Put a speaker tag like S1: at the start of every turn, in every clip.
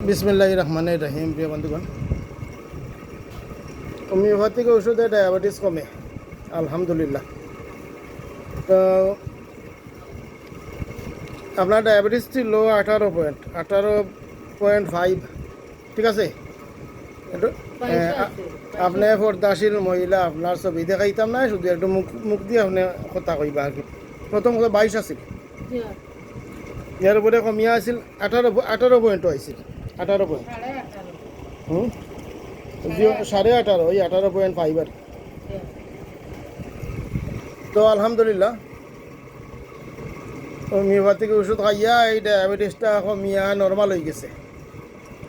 S1: বিসমিল্লাহির রহমানির রহিম। প্রিয় বন্ধুগণ, হোমিওপ্যাথিক ওষুধে ডায়াবেটিস কমে আলহামদুলিল্লাহ। তো আপনার ডায়াবেটিস ছিল 18.5, ঠিক আছে? একটু আপনি পর্দাশীল মহিলা, আপনার ছবি দেখাইতাম না, শুধু একটু মুখ মুখ দিয়ে আপনি কথা কইবা আর কি। প্রথম কথা 22 আছিল, ইয়ার উপরে কমিয়া আছিল 18 পয়েন্ট হয়েছিল, 18 পয়েন্ট। 18.5, ওই 18.5 আর কি। তো আলহামদুলিল্লাহ হোমিওপ্যাথিক ওষুধ খাইয়া এই ডায়াবেটিসটা কমিয়া নর্মাল হয়ে গেছে,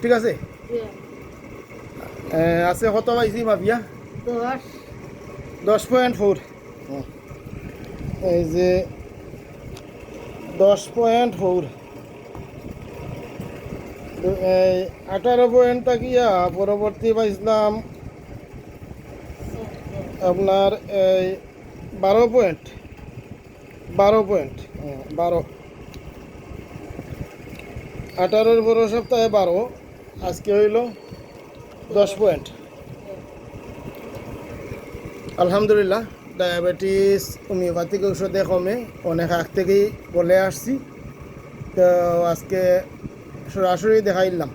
S1: ঠিক আছে? আছে কত পাইছি মাপিয়া? 10.4। এই যে 10.4, 18 পয়েন্ট থাকিয়া পরবর্তী পাইছিলাম আপনার এই 12 পয়েন্ট, 18-র পরের সপ্তাহে 12, আজকে হইল 10 পয়েন্ট। আলহামদুলিল্লাহ ডায়াবেটিস হোমিওপ্যাথিক ঔষধে কমে, অনেক আগ থেকেই বলে আসছি। তো আজকে সরাসরি দেখাইলাম,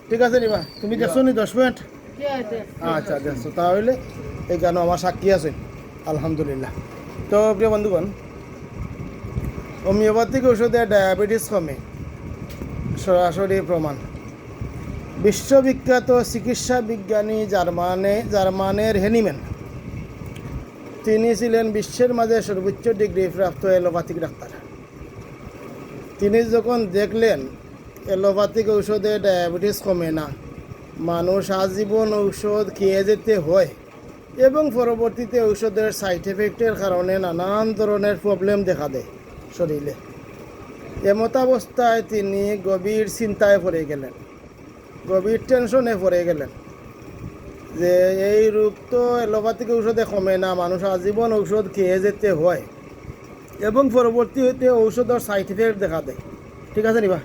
S1: ঠিক আছে নিবা? তুমি দেখছো নি 10 পয়েন্ট? আচ্ছা দেখছো, তাহলে এই গান আমার সাক্ষী আছে আলহামদুলিল্লাহ। তো প্রিয় বন্ধুগণ, হোমিওপ্যাথিক ঔষধে ডায়াবেটিস কমে সরাসরি প্রমাণ। বিশ্ববিখ্যাত চিকিৎসা বিজ্ঞানী জার্মানের হেনিম্যান, তিনি ছিলেন বিশ্বের মাঝে সর্বোচ্চ ডিগ্রি প্রাপ্ত এলোপ্যাথিক ডাক্তার। তিনি যখন দেখলেন এলোপ্যাথিক ঔষধে ডায়াবেটিস কমে না, মানুষ আজীবন ঔষধ খেয়ে যেতে হয় এবং পরবর্তীতে ঔষধের সাইড এফেক্টের কারণে নানান ধরনের প্রবলেম দেখা দেয় শরীরে, এমতাবস্থায় তিনি গভীর চিন্তায় পড়ে গেলেন, গভীর টেনশনে পড়ে গেলেন যে এই রোগ তো এলোপ্যাথিক ঔষধে কমে না, মানুষ আজীবন ঔষধ খেয়ে যেতে হয় এবং পরবর্তী হইতে ঔষধের সাইড এফেক্ট দেখা দেয়, ঠিক আছে নিবা?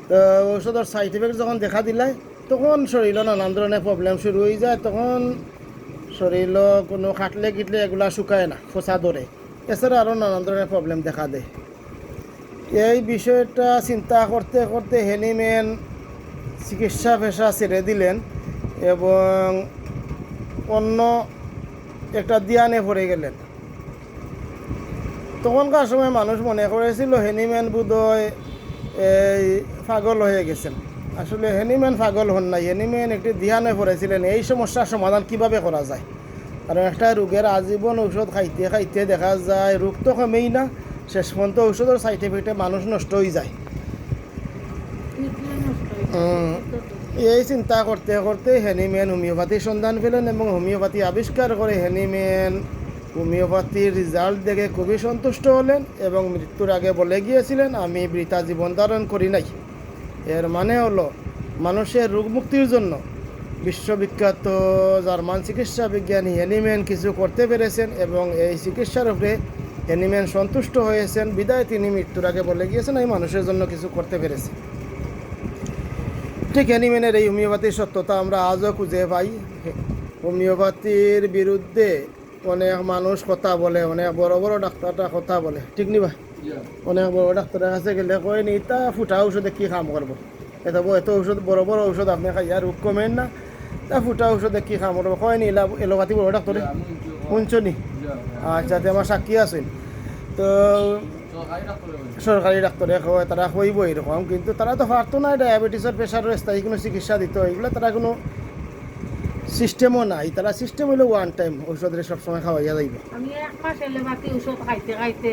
S1: তো ঔষধের সাইড এফেক্ট যখন দেখা দিলায় তখন শরীরে নানান ধরনের প্রবলেম শুরু হয়ে যায়। তখন শরীর কোনো খাটলে কিটলে এগুলা শুকায় না, খোঁচা ধরে, এছাড়া আরও নানান ধরনের প্রবলেম দেখা দেয়। এই বিষয়টা চিন্তা করতে করতে হেনিম্যান চিকিৎসা পেশা ছেড়ে দিলেন এবং অন্য একটা ধ্যানে পড়ে গেলেন। তখনকার সময় মানুষ মনে করেছিল হেনিম্যান বোধহয় এই পাগল হয়ে গেছেন। আসলে হেনিম্যান পাগল হন নাই, হেনিম্যান একটি ধ্যানে পড়েছিলেন এই সমস্যার সমাধান কিভাবে করা যায়। কারণ একটা রোগের আজীবন ঔষধ খাইতে খাইতে দেখা যায় রোগ তো কমেই না, শেষ পর্যন্ত ঔষধের সাইড এফেক্টে মানুষ নষ্ট হয়ে যায়। এই চিন্তা করতে করতে হেনিম্যান হোমিওপ্যাথির সন্ধান পেলেন এবং হোমিওপ্যাথি আবিষ্কার করে হেনিম্যান হোমিওপ্যাথির রেজাল্ট দেখে খুবই সন্তুষ্ট হলেন এবং মৃত্যুর আগে বলে গিয়েছিলেন, আমি বৃথা জীবন ধারণ করি নাই। এর মানে হলো মানুষের রোগ মুক্তির জন্য বিশ্ববিখ্যাত জার্মান চিকিৎসা বিজ্ঞানী হেনিম্যান কিছু করতে পেরেছেন এবং এই চিকিৎসার উপরে হেনিম্যান সন্তুষ্ট হয়েছেন, বিদায় তিনি মৃত্যুর আগে বলে গিয়েছেন আমি মানুষের জন্য কিছু করতে পেরেছি। ঠিক হেনিম্যানের এই হোমিওপ্যাথির সত্যতা আমরা আজও খুঁজে পাই। হোমিওপ্যাথির বিরুদ্ধে অনেক মানুষ কথা বলে, অনেক বড় বড় ডাক্তাররা কথা বলে, ঠিক নিবা? অনেক বড় ডাক্তারের কাছে গেলে কয় নি তা ফুটা ঔষধে কী কাম করবো, এত ঔষধ বড় বড় ঔষধ আপনি খাইয়া রোগ কমেন না, তা ফুটা ঔষধে কী কাম করবো, কয় নি এলোপ্যাথি বড় ডাক্তারে শুনছো নি? আচ্ছা, আমার সাক্ষী আছেন। তো সরকারি ডাক্তারে কয়, তারা কইব এরকম, কিন্তু তারা তো পারতো না ডায়াবেটিসের প্রেশারের স্থায়ী কোনো চিকিৎসা দিত, এগুলো তারা কোনো সিস্টেমও নাই। তারা সিস্টেম হইলো ওয়ান টাইম ঔষধের সবসময় খাওয়াইয়া যাইব।
S2: আমি 1 মাস এলোপ্যাথি ওষুধ খাইতে খাইতে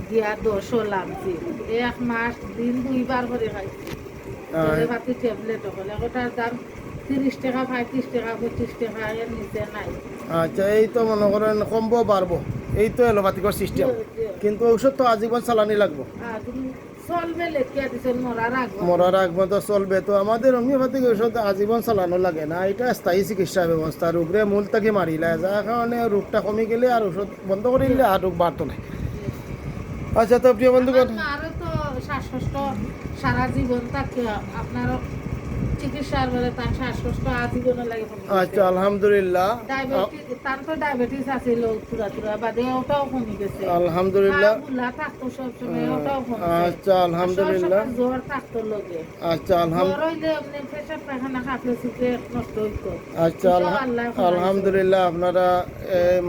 S2: গিয়া 10 লাগছে, 1 মাস দিন 2 বার করে খাইছি এলোপ্যাথি ট্যাবলেট, হলে ওটার দাম 30 টাকা, 35 টাকা, 25 টাকা, এর নিচে নাই।
S1: আচ্ছা, এই তো মনে করেন কমবো বাড়বো, এই তো এলোপ্যাথিকর সিস্টেম, কিন্তু ঔষধ তো আজীবন চালানি লাগবো,
S2: চলবে লেখিয়া দিচ্ছেন
S1: মরার আগ পর্যন্ত চলবে। তো আমাদের হোমিওপ্যাথিক ঔষধ আজীবন চালানো লাগে না, এটা স্থায়ী চিকিৎসা ব্যবস্থা, রোগরে মূল থেকে মারিলে, যার কারণে রোগটা কমে গেলে আর ঔষধ বন্ধ করে দিলে আর রোগ বাড়তো না। আচ্ছা, তো প্রিয় বন্ধুগণ,
S2: আরো তো শ্বাসকষ্ট সারা জীবন থাকে, আপনারও চিকিৎসার পরে তার শ্বাসকষ্ট আজীবনে লাগে
S1: আচ্ছা আলহামদুলিল্লাহ
S2: তার তো ডায়াবেটিস আছিল তুরা বাদে ওটাও কমে গেছে
S1: আলহামদুলিল্লাহ
S2: বুলা থাকতো সবসময় ওটাও কমে
S1: আচ্ছা আলহামদুলিল্লাহ
S2: জ্বর থাকতো লগে
S1: আচ্ছা
S2: জ্বর হইলে এমনি পেশাব পায়খানা খাপলে সুখে নষ্ট হইতো
S1: আচ্ছা আলহামদুলিল্লাহ আপনারা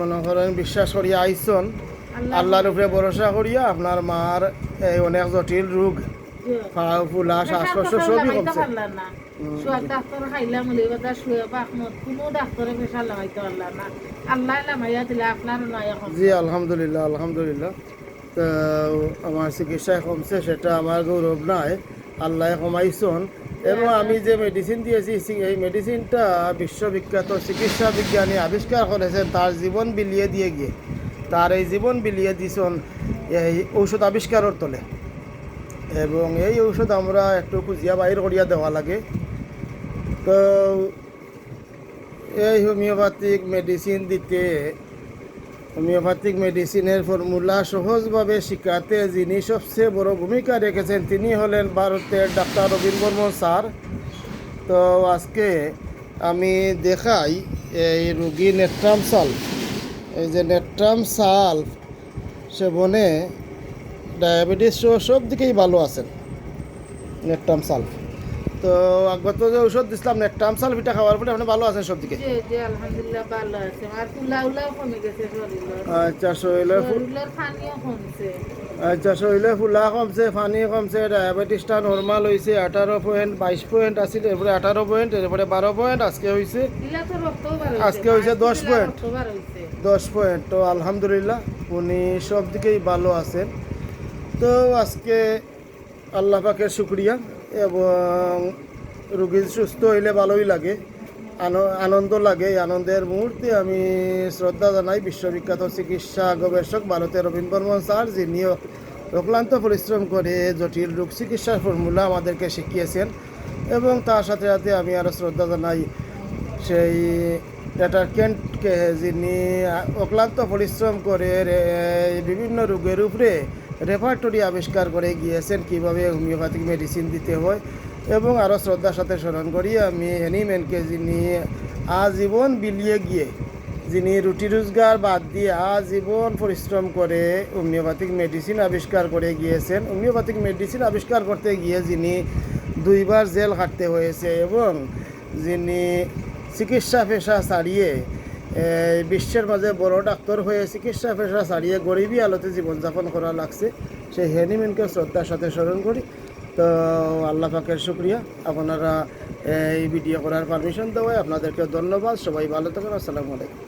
S1: মনে করেন বিশ্বাস করিয়া আইসন আল্লাহর উপরে ভরসা করিয়া আপনার মার এই অনেক জটিল রোগ পা ফুলা শ্বাসকষ্ট সবই কমছে
S2: সব ডাক্তার খাইলাম বলে শুয়ে বাকমত কোনো ডাক্তারে পেশা লাগাইতে পারলাম না আল্লাহ লাগাইয়া দিলে আপনার নয় এখন
S1: জি আলহামদুলিল্লাহ আলহামদুলিল্লাহ তো আমার চিকিৎসায় কমছে সেটা আমার গৌরব নাই আল্লাহ কমাইছন এবং আমি যে মেডিসিন দিয়েছি এই মেডিসিনটা বিশ্ববিখ্যাত চিকিৎসা বিজ্ঞানী আবিষ্কার করেছেন তার জীবন বিলিয়ে দিয়ে গিয়ে তার এই জীবন বিলিয়ে দিয়েছেন এই ঔষধ আবিষ্কারের তলে এবং এই ঔষধ আমরা একটু খুঁজিয়া বাইর করিয়া দেওয়া লাগে তো এই হোমিওপ্যাথিক মেডিসিন দিতে হোমিওপ্যাথিক মেডিসিনের ফর্মুলা সহজভাবে শিখাতে যিনি সবচেয়ে বড় ভূমিকা রেখেছেন তিনি হলেন ভারতের ডাক্তার রবীন্দ্র বর্মন স্যার। তো আজকে আমি দেখাই এই রুগী নেট্রাম সাল্ফ, এই যে নেট্রাম সাল্ফ সেবনে ডায়াবেটিস সহ সব দিকেই ভালো আছেন নেট্রাম সাল্ফ। তো আগত যে ঔষধ দিছিলাম নেট্রাম সাল্ফ এটা খাওয়ার পরে আপনি ভালো আছেন সব দিকে?
S2: জি জি আলহামদুলিল্লাহ ভালো আছে আর ফুলাউলাও কমে গেছে শরীরের।
S1: আচ্ছা শরীরের
S2: পানিও কমছে।
S1: আচ্ছা শরীরে ফুলা কমছে, পানি কমছে, ডায়াবেটিসটা নর্মাল হয়েছে 18 পয়েন্ট 22 পয়েন্ট আছিল, এরপরে 18 পয়েন্ট, এরপরে 12 পয়েন্ট, আজকে হয়েছে আজকে হয়েছে 10 পয়েন্ট 10 পয়েন্ট। তো আলহামদুলিল্লাহ উনি সব দিকেই ভালো আছেন। তো আজকে আল্লাহ পাকের শুকরিয়া এবং রুগী সুস্থ হইলে ভালোই লাগে, আনন্দ লাগে। এই আনন্দের মুহূর্তে আমি শ্রদ্ধা জানাই বিশ্ববিখ্যাত চিকিৎসা গবেষক ভারতের রবীন্দ্র বর্মন স্যার, যিনি অক্লান্ত পরিশ্রম করে জটিল রোগ চিকিৎসার ফর্মুলা আমাদেরকে শিখিয়েছেন। এবং তার সাথে সাথে আমি আরও শ্রদ্ধা জানাই সেই ডক্টর কেন্টকে, যিনি অক্লান্ত পরিশ্রম করে বিভিন্ন রোগের উপরে রেপার্টরি আবিষ্কার করে গিয়েছেন কীভাবে হোমিওপ্যাথিক মেডিসিন দিতে হয়। এবং আরও শ্রদ্ধার সাথে স্মরণ করি আমি হ্যানিম্যানকে, যিনি আজীবন বিলিয়ে গিয়ে, যিনি রুটি রোজগার বাদ দিয়ে আজীবন পরিশ্রম করে হোমিওপ্যাথিক মেডিসিন আবিষ্কার করে গিয়েছেন। হোমিওপ্যাথিক মেডিসিন আবিষ্কার করতে গিয়ে যিনি 2 বার জেল খাটতে হয়েছে এবং যিনি চিকিৎসা পেশা ছাড়িয়ে বিশ্বের মাঝে বড় ডাক্তার হয়ে চিকিৎসা পেশা ছাড়িয়ে গরিবী আলোতে জীবনযাপন করা লাগছে, সেই হ্যানিম্যানকে শ্রদ্ধার সাথে স্মরণ করি। তো আল্লাহ পাকের শুকরিয়া, আপনারা এই ভিডিও করার পারমিশন দেওয়ায় আপনাদেরকে ধন্যবাদ। সবাই ভালো থাকুন। আসসালামু আলাইকুম।